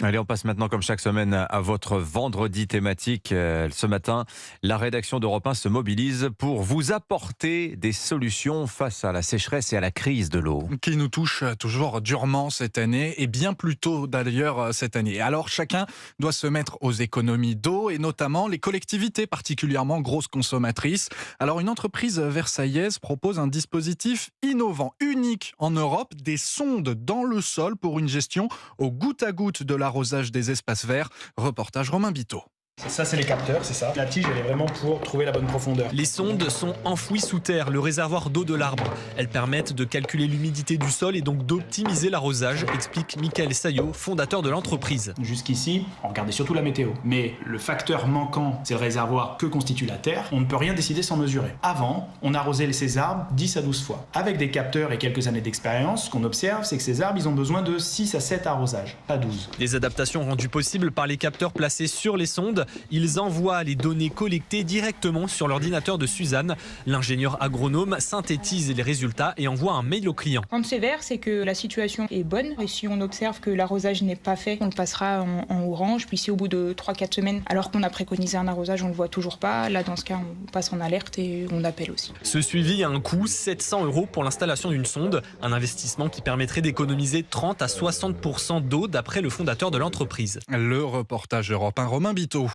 Allez, on passe maintenant, comme chaque semaine, à votre vendredi thématique. Ce matin, la rédaction d'Europe 1 se mobilise pour vous apporter des solutions face à la sécheresse et à la crise de l'eau. Qui nous touche toujours durement cette année, et bien plus tôt d'ailleurs cette année. Alors chacun doit se mettre aux économies d'eau, et notamment les collectivités particulièrement grosses consommatrices. Alors une entreprise versaillaise propose un dispositif innovant, unique en Europe, des sondes dans le sol pour une gestion au goutte à goutte de l'arrosage des espaces verts. Reportage Romain Biteau. Ça, c'est les capteurs, c'est ça. La tige, elle est vraiment pour trouver la bonne profondeur. Les sondes sont enfouies sous terre, le réservoir d'eau de l'arbre. Elles permettent de calculer l'humidité du sol et donc d'optimiser l'arrosage, explique Michael Saillot, fondateur de l'entreprise. Jusqu'ici, on regardait surtout la météo. Mais le facteur manquant, c'est le réservoir que constitue la terre. On ne peut rien décider sans mesurer. Avant, on arrosait ces arbres 10 à 12 fois. Avec des capteurs et quelques années d'expérience, ce qu'on observe, c'est que ces arbres, ils ont besoin de 6 à 7 arrosages, pas 12. Des adaptations rendues possibles par les capteurs placés sur les sondes. Ils envoient les données collectées directement sur l'ordinateur de Suzanne. L'ingénieur agronome synthétise les résultats et envoie un mail au client. Quand c'est vert, c'est que la situation est bonne. Et si on observe que l'arrosage n'est pas fait, on le passera en orange. Puis si au bout de 3-4 semaines, alors qu'on a préconisé un arrosage, on ne le voit toujours pas, là dans ce cas, on passe en alerte et on appelle aussi. Ce suivi a un coût, 700 € pour l'installation d'une sonde. Un investissement qui permettrait d'économiser 30 à 60% d'eau d'après le fondateur de l'entreprise. Le reportage Europe 1, Romain Biteau.